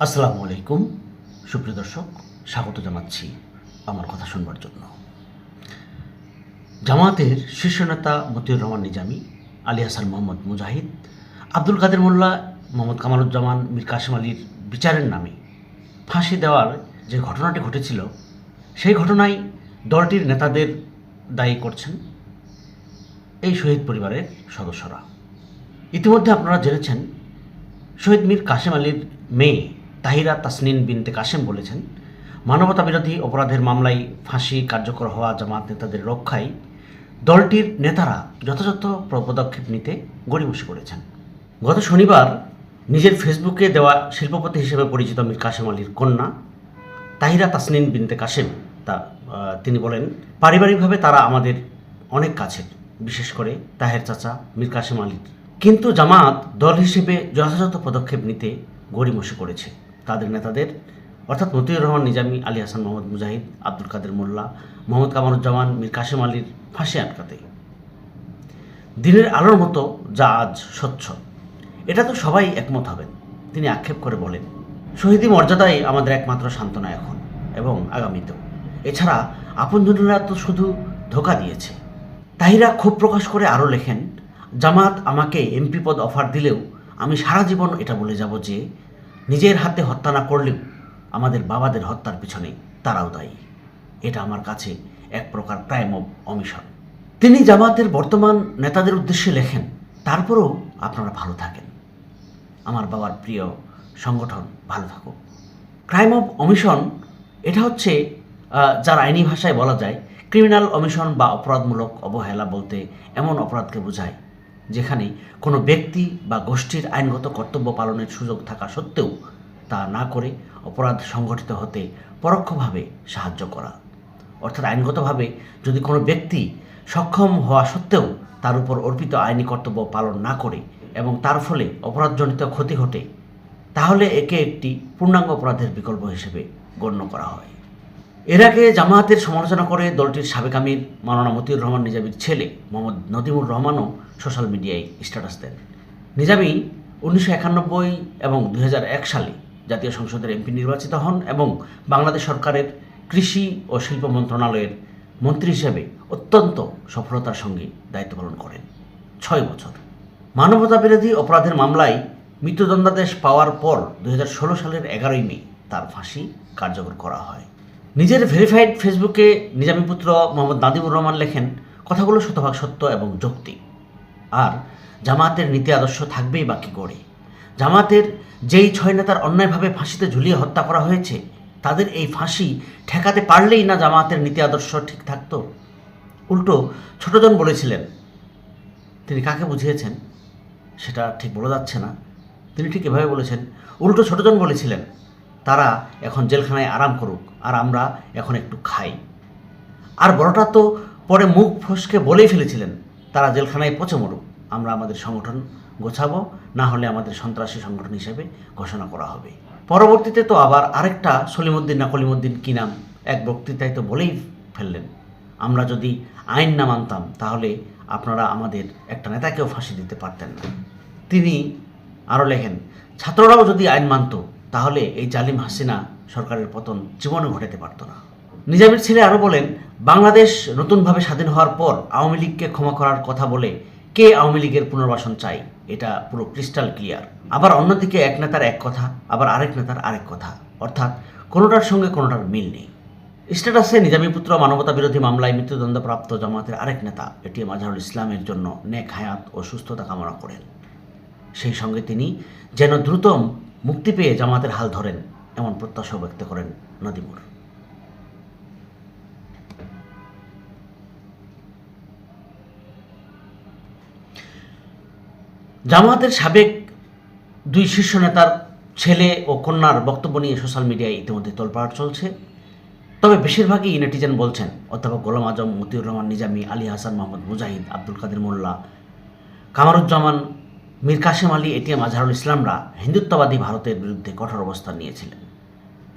আসসালামু আলাইকুম সুপ্রিয় দর্শক, স্বাগত জানাচ্ছি আমার কথা শুনবার জন্য। জামায়াতের শীর্ষ নেতা মতিউর রহমান নিজামী, আলী হাসান মোহাম্মদ মুজাহিদ, আব্দুল কাদের মোল্লা, মোহাম্মদ কামারুজ্জামান, মীর কাসেম আলীর বিচারের নামে ফাঁসি দেওয়ার যে ঘটনাটি ঘটেছিল, সেই ঘটনায় দলটির নেতাদের দায়ী করছেন এই শহীদ পরিবারের সদস্যরা। ইতিমধ্যে আপনারা জেনেছেন, শহীদ মীর কাসেম আলীর মেয়ে তাহিরা তাসনিন বিনতে কাসেম বলেছেন, মানবতাবিরোধী অপরাধের মামলায় ফাঁসি কার্যকর হওয়া জামাত নেতাদের রক্ষায় দলটির নেতারা যথাযথ পদক্ষেপ নিতে গড়িমসি করেছেন। গত শনিবার নিজের ফেসবুকে দেওয়া শিল্পপতি হিসেবে পরিচিত মীর কাসেম আলীর কন্যা তাহিরা তাসনিন বিনতে কাসেম তিনি বলেন, পারিবারিকভাবে তারা আমাদের অনেক কাছের, বিশেষ করে তাহের চাচা মীর কাসেম আলীর, কিন্তু জামাত দল হিসেবে যথাযথ পদক্ষেপ নিতে গড়িমসি করেছে তাদের নেতাদের, অর্থাৎ মতিউর রহমান নিজামী, আলী হাসান মোহাম্মদ মুজাহিদ, আব্দুল কাদের মোল্লা, মোহাম্মদ কামারুজ্জামান, মীর কাসেম আলীর ফাঁসি আটকাতে। দিনের আলোর মতো যা আজ স্বচ্ছ, এটা তো সবাই একমত হবেন। তিনি আক্ষেপ করে বলেন, শহীদি মর্যাদাই আমাদের একমাত্র সান্ত্বনা এখন এবং আগামীতেও। এছাড়া আপনজনেরা তো শুধু ধোঁকা দিয়েছে। তাহিরা ক্ষোভ প্রকাশ করে আরও লেখেন, জামাত আমাকে এমপি পদ অফার দিলেও আমি সারা জীবন এটা বলে যাব যে নিজের হাতে হত্যা না করলেও আমাদের বাবাদের হত্যার পিছনে তারাও দায়ী। এটা আমার কাছে এক প্রকার ক্রাইম অব অমিশন। তিনি জামাতের বর্তমান নেতাদের উদ্দেশ্যে লেখেন, তারপরেও আপনারা ভালো থাকেন, আমার বাবার প্রিয় সংগঠন ভালো থাকুক। ক্রাইম অব অমিশন এটা হচ্ছে যার আইনি ভাষায় বলা যায় ক্রিমিনাল অমিশন বা অপরাধমূলক অবহেলা বলতে এমন অপরাধকে বোঝায় যেখানে কোনো ব্যক্তি বা গোষ্ঠীর আইনগত কর্তব্য পালনের সুযোগ থাকা সত্ত্বেও তা না করে অপরাধ সংঘটিত হতে পরোক্ষভাবে সাহায্য করা। অর্থাৎ আইনগতভাবে যদি কোনো ব্যক্তি সক্ষম হওয়া সত্ত্বেও তার উপর অর্পিত আইনি কর্তব্য পালন না করে এবং তার ফলে অপরাধজনিত ক্ষতি ঘটে, তাহলে একে একটি পূর্ণাঙ্গ অপরাধের বিকল্প হিসেবে গণ্য করা হয়। এর আগে জামায়াতের সমালোচনা করে দলটির সাবেক আমির মাওলানা মতিউর রহমান নিজামীর ছেলে মোহাম্মদ নদিমুর রহমানও সোশ্যাল মিডিয়ায় স্ট্যাটাস দেন। নিজামী 1991 এবং 2001 সালে জাতীয় সংসদের এমপি নির্বাচিত হন এবং বাংলাদেশ সরকারের কৃষি ও শিল্প মন্ত্রণালয়ের মন্ত্রী হিসেবে অত্যন্ত সফলতার সঙ্গে দায়িত্ব পালন করেন 6 বছর। মানবতাবিরোধী অপরাধের মামলায় মৃত্যুদণ্ডাদেশ পাওয়ার পর 2016 সালের 11 মে তার ফাঁসি কার্যকর করা হয়। নিজের ভেরিফাইড ফেসবুকে নিজামী পুত্র মোহাম্মদ নাদিমুর রহমান লেখেন, কথাগুলো শতভাগ সত্য এবং যৌক্তিক। আর জামায়াতের নীতি আদর্শ থাকবেই বাকি গড়ে। জামায়াতের যেই 6 নেতার অন্যায়ভাবে ফাঁসিতে ঝুলিয়ে হত্যা করা হয়েছে, তাদের এই ফাঁসি ঠেকাতে পারলেই না জামায়াতের নীতি আদর্শ ঠিক থাকত। উল্টো ছোটজন বলেছিলেন, তিনি কাকে বুঝিয়েছেন সেটা ঠিক বলা যাচ্ছে না, তিনি ঠিক এভাবে বলেছেন, উল্টো ছোটজন বলেছিলেন, তারা এখন জেলখানায় আরাম করুক আর আমরা এখন একটু খাই। আর বড়টা তো পরে মুখ ফসকে বলেই ফেলেছিলেন, তারা জেলখানায় পচে মরুক, আমরা আমাদের সংগঠন গোছাবো, না হলে আমাদের সন্ত্রাসী সংগঠন হিসেবে ঘোষণা করা হবে। পরবর্তীতে তো আবার আরেকটা সলিমুদ্দিন না কলিমুদ্দিন কি নাম এক বক্তৃতায় তো বলেই ফেললেন, আমরা যদি আইন না মানতাম তাহলে আপনারা আমাদের একটা নেতাকেও ফাঁসি দিতে পারতেন না। তিনি আরও লেখেন, ছাত্ররাও যদি আইন মানত তাহলে এই জালিম হাসিনা সরকারের পতন জীবনে ঘটাতে পারত না। নিজামীর ছেলে আরও বলেন, বাংলাদেশ নতুনভাবে স্বাধীন হওয়ার পর আওয়ামী লীগকে ক্ষমা করার কথা বলে কে আওয়ামী লীগের পুনর্বাসন চাই, এটা পুরো ক্রিস্টাল ক্লিয়ার। আবার অন্যদিকে এক নেতার এক কথা, আবার আরেক নেতার আরেক কথা, অর্থাৎ কোনোটার সঙ্গে কোনোটার মিল নেই। স্ট্যাটাসে নিজামী পুত্র মানবতা বিরোধী মামলায় মৃত্যুদণ্ডপ্রাপ্ত জামায়াতের আরেক নেতা এটিএম আজহারুল ইসলামের জন্য নেক হায়াত ও সুস্থতা কামনা করেন। সেই সঙ্গে তিনি যেন দ্রুত মুক্তি পেয়ে জামায়াতের হাল ধরেন এমন প্রত্যাশাও ব্যক্ত করেন নাদিমুর। জামায়াতের সাবেক 2 শীর্ষ নেতার ছেলে ও কন্যার বক্তব্য নিয়ে সোশ্যাল মিডিয়ায় ইতিমধ্যে তোলপাড় চলছে। তবে বেশিরভাগই নেটিজেন বলছেন, অধ্যাপক গোলাম আজম, মতিউর রহমান নিজামী, আলী হাসান মোহাম্মদ মুজাহিদ, আব্দুল কাদের মোল্লা, কামারুজ্জামান, মীর কাসেম আলী, এটিএম আজহারুল ইসলামরা হিন্দুত্ববাদী ভারতের বিরুদ্ধে কঠোর অবস্থান নিয়েছিলেন।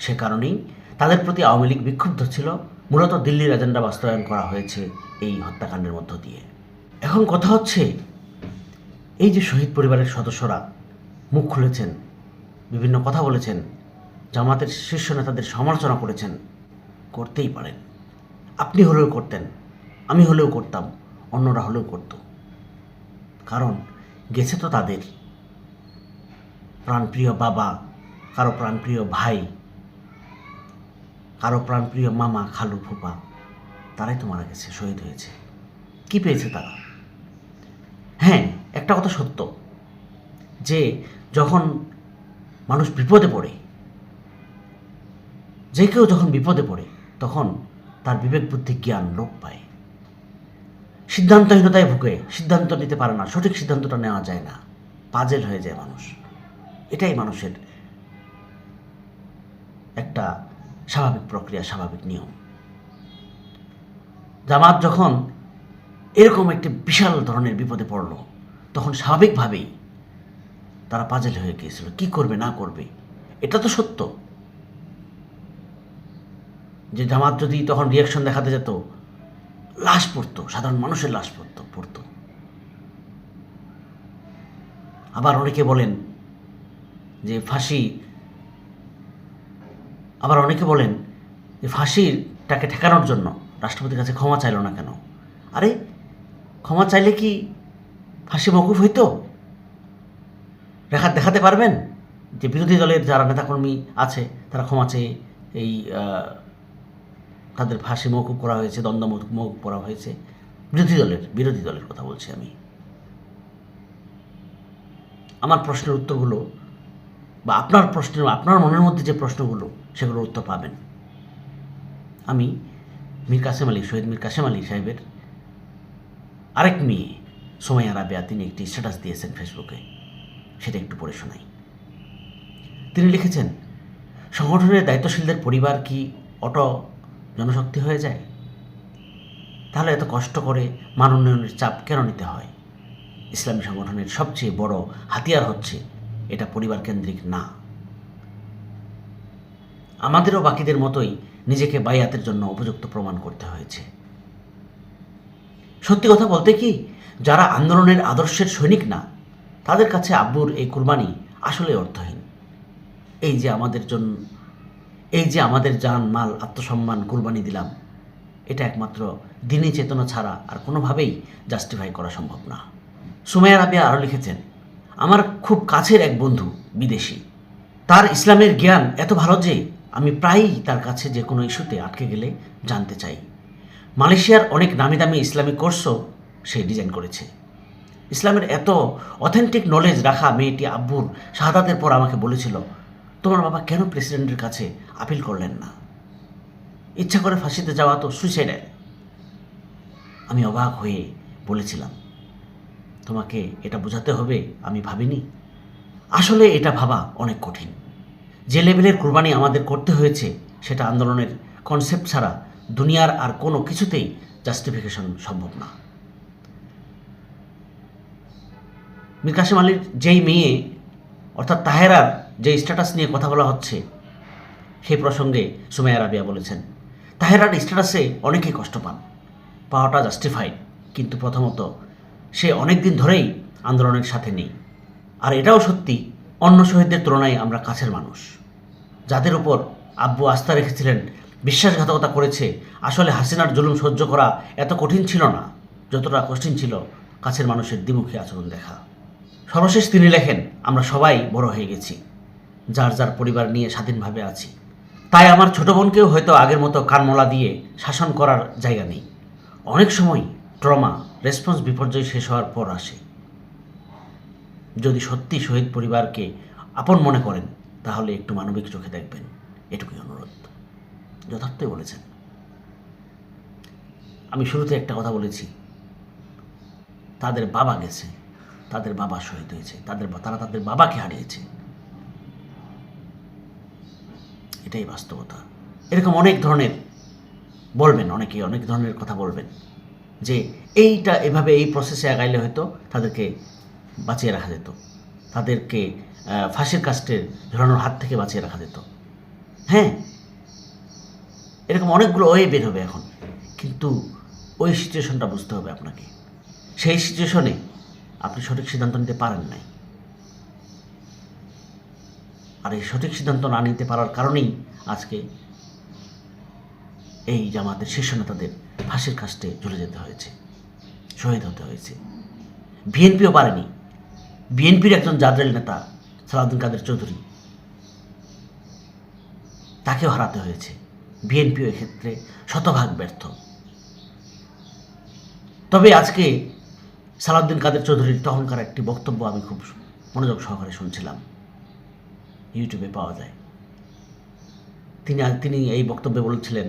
সে কারণেই তাদের প্রতি আওয়ামী লীগ বিক্ষুব্ধ ছিল। মূলত দিল্লির এজেন্ডা বাস্তবায়ন করা হয়েছে এই হত্যাকাণ্ডের মধ্য দিয়ে। এখন কথা হচ্ছে, এই যে শহীদ পরিবারের সদস্যরা মুখ খুলেছেন, বিভিন্ন কথা বলেছেন, জামাতের শীর্ষ নেতাদের সমালোচনা করেছেন, করতেই পারেন। আপনি হলেও করতেন, আমি হলেও করতাম, অন্যরা হলেও করত। কারণ গেছে তো তাদের প্রাণপ্রিয় বাবা, কারো প্রাণপ্রিয় ভাই, কারো প্রাণপ্রিয় মামা, খালু, ফুপা, তারাই তো মারা গেছে, শহীদ হয়েছে। কি পেয়েছে তারা? হ্যাঁ, একটা কথা সত্য যে যখন মানুষ বিপদে পড়ে, যে কেউ যখন বিপদে পড়ে, তখন তার বিবেক বুদ্ধি জ্ঞান লোপ পায়। সিদ্ধান্তহীনতায় ভুগে সিদ্ধান্ত নিতে পারে না, সঠিক সিদ্ধান্তটা নেওয়া যায় না, পাজেল হয়ে যায় মানুষ। এটাই মানুষের একটা স্বাভাবিক প্রক্রিয়া, স্বাভাবিক নিয়ম। জামাত যখন এরকম একটি বিশাল ধরনের বিপদে পড়ল, তখন স্বাভাবিকভাবেই তারা পাজেল হয়ে গিয়েছিল, কি করবে না করবে। এটা তো সত্য যে জামাত যদি তখন রিয়াকশন দেখাতে যেত, লাশ পড়তো, সাধারণ মানুষের লাশ পড়তো। আবার অনেকে বলেন যে ফাঁসিটাকে ঠেকানোর জন্য রাষ্ট্রপতির কাছে ক্ষমা চাইল না কেন? আরে ক্ষমা চাইলে কি ফাঁসি মওকুফ হইতো? দেখাতে পারবেন যে বিরোধী দলের যারা নেতাকর্মী আছে তারা ক্ষমা চেয়ে এই তাদের ফাঁসি মওকুফ করা হয়েছে, দ্বন্দ্ব মওকুফ করা হয়েছে? বিরোধী দলের কথা বলছি আমি। আমার প্রশ্নের উত্তরগুলো বা আপনার মনের মধ্যে যে প্রশ্নগুলো, সেগুলোর উত্তর পাবেন। আমি শহীদ মীর কাসেম আলী সাহেবের আরেক মেয়ে সুমাইয়া রাবেয়া, তিনি একটি স্ট্যাটাস দিয়েছেন ফেসবুকে, সেটা একটু পড়ে শোনাই। তিনি লিখেছেন, সংগঠনের দায়িত্বশীলদের পরিবার কি অটো জনশক্তি হয়ে যায়? তাহলে এত কষ্ট করে মান উন্নয়নের চাপ কেন নিতে হয়? ইসলামী সংগঠনের সবচেয়ে বড় হাতিয়ার হচ্ছে এটা পরিবার কেন্দ্রিক না। আমাদেরও বাকিদের মতোই নিজেকে বাইয়াতের জন্য উপযুক্ত প্রমাণ করতে হয়েছে। সত্যি কথা বলতে কি, যারা আন্দোলনের আদর্শের সৈনিক না, তাদের কাছে আব্বুর এই কুরবানি আসলে অর্থহীন। এই যে আমাদের জান, মাল, আত্মসম্মান কুরবানি দিলাম, এটা একমাত্র দিনী চেতনা ছাড়া আর কোনোভাবেই জাস্টিফাই করা সম্ভব না। সুমাইয়া রাবেয়া আরও লিখেছেন, আমার খুব কাছের এক বন্ধু বিদেশি, তার ইসলামের জ্ঞান এত ভালো যে আমি প্রায়ই তার কাছে যে কোনো ইস্যুতে আটকে গেলে জানতে চাই। মালয়েশিয়ার অনেক নামি দামি ইসলামিক কোর্সও সে ডিজাইন করেছে। ইসলামের এত অথেন্টিক নলেজ রাখা মেয়েটি আব্বুর শাহাদাতের পর আমাকে বলেছিল, তোমার বাবা কেন প্রেসিডেন্টের কাছে আপিল করলেন না? ইচ্ছা করে ফাঁসিতে যাওয়া তো সুইসাইডাল। আমি অবাক হয়ে বলেছিলাম, তোমাকে এটা বোঝাতে হবে আমি ভাবিনি। আসলে এটা ভাবা অনেক কঠিন। যে লেভেলের কুরবানি আমাদের করতে হয়েছে, সেটা আন্দোলনের কনসেপ্ট ছাড়া দুনিয়ার আর কোনো কিছুতেই জাস্টিফিকেশন সম্ভব না। মীর কাসেম আলীর যেই মেয়ে অর্থাৎ তাহেরার যে স্ট্যাটাস নিয়ে কথা বলা হচ্ছে, সেই প্রসঙ্গে সুমাইয়া রাবেয়া বলেছেন, তাহেরার স্ট্যাটাসে অনেকেই কষ্ট পাওয়াটা জাস্টিফাইড, কিন্তু প্রথমত সে অনেক দিন ধরেই আন্দোলনের সাথে নেই। আর এটাও সত্যি, অন্য শহীদদের তুলনায় আমরা কাছের মানুষ। যাদের উপর আব্বু আস্থা রেখেছিলেন, বিশ্বাসঘাতকতা করেছে, আসলে হাসিনার জুলুম সহ্য করা এত কঠিন ছিল না যতটা কঠিন ছিল কাছের মানুষের দ্বিমুখী আচরণ দেখা। সর্বশেষ তিনি লেখেন, আমরা সবাই বড় হয়ে গেছি, যার যার পরিবার নিয়ে স্বাধীনভাবে আছি। তাই আমার ছোট বোনকেও হয়তো আগের মতো কানমলা দিয়ে শাসন করার জায়গা নেই। অনেক সময় ট্রমা রেসপন্স বিপর্যয় শেষ হওয়ার পর আসে। যদি সত্যি শহীদ পরিবারকে আপন মনে করেন, তাহলে একটু মানবিক চোখে দেখবেন, এটুকুই অনুরোধ। যথার্থই বলেছেন। আমি শুরুতে একটা কথা বলেছি, তাদের বাবা গেছে, তাদের বাবা শহীদ হয়েছে, তারা তাদের বাবাকে হারিয়েছে। এটাই বাস্তবতা। এরকম অনেক ধরনের বলবেন, অনেকে অনেক ধরনের কথা বলবেন যে এইটা এভাবে এই প্রসেসে আগাইলে হয়তো তাদেরকে বাঁচিয়ে রাখা যেত, তাদেরকে ফাঁসির কাস্টের ঝোলানোর হাত থেকে বাঁচিয়ে রাখা যেত। হ্যাঁ, এরকম অনেকগুলো ওয়ে বের হবে এখন, কিন্তু ওই সিচুয়েশনটা বুঝতে হবে আপনাকে। সেই সিচুয়েশনে আপনি সঠিক সিদ্ধান্ত নিতে পারেন নাই। আর এই সঠিক সিদ্ধান্ত না নিতে পারার কারণেই আজকে এই জামাতের শীর্ষ নেতাদের ফাঁসির কাস্টে ঝুলে যেতে হয়েছে, শহীদ হতে হয়েছে। বিএনপিও পারেনি। বিএনপির একজন জাদরেল নেতা সালাউদ্দিন কাদের চৌধুরী, তাকেও হারাতে হয়েছে। বিএনপিও এক্ষেত্রে শতভাগ ব্যর্থ। তবে আজকে সালাউদ্দিন কাদের চৌধুরীর তখনকার একটি বক্তব্য আমি খুব মনোযোগ সহকারে শুনছিলাম, ইউটিউবে পাওয়া যায়। তিনি এই বক্তব্যে বলেছিলেন,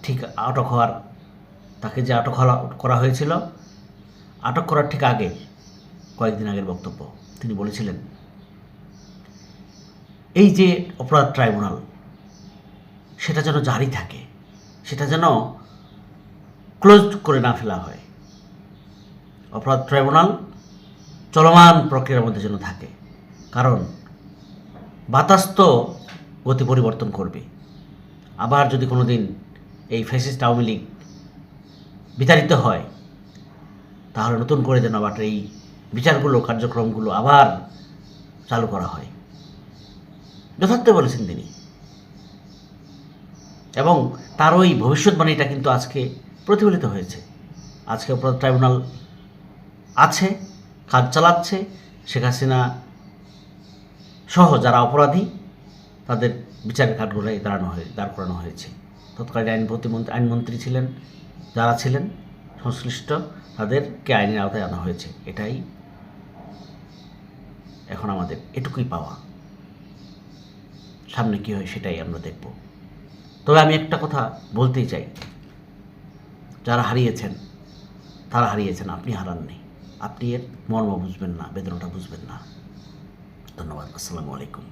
ঠিক আটক হওয়ার, তাকে যে আটক করা হয়েছিল, আটক করার ঠিক আগে, কয়েকদিন আগের বক্তব্য, তিনি বলেছিলেন এই যে অপরাধ ট্রাইব্যুনাল, সেটা যেন জারি থাকে, সেটা যেন ক্লোজ করে না ফেলা হয়। অপরাধ ট্রাইব্যুনাল চলমান প্রক্রিয়ার মধ্যে যেন থাকে, কারণ বাতাস তো গতি পরিবর্তন করবে। আবার যদি কোনো দিন এই ফ্যাসিস্ট আওয়ামী লীগ বিতাড়িত হয়, তাহলে নতুন করে যেন আবার এই বিচারগুলো, কার্যক্রমগুলো আবার চালু করা হয়, যথার্থ বলেছেন তিনি। এবং তার ওই ভবিষ্যৎবাণীটা কিন্তু আজকে প্রতিফলিত হয়েছে। আজকে অপরাধ ট্রাইব্যুনাল আছে, কাজ চালাচ্ছে। শেখ হাসিনা সহ যারা অপরাধী, তাদের বিচারের কাঠগড়ায় দাঁড় করানো হয়েছে। তৎকালীন আইনমন্ত্রী ছিলেন, যারা ছিলেন সংশ্লিষ্ট, তাদেরকে আইনের আওতায় আনা হয়েছে। এটাই এখন আমাদের এটুকুই পাওয়া। সামনে কী হয় সেটাই আমরা দেখব। তবে আমি একটা কথা বলতেই চাই, যারা হারিয়েছেন তারা হারিয়েছেন, আপনি হারাননি। আপনি এর মর্ম বুঝবেন না, বেদনাটা বুঝবেন না। ধন্যবাদ। আসসালামু আলাইকুম।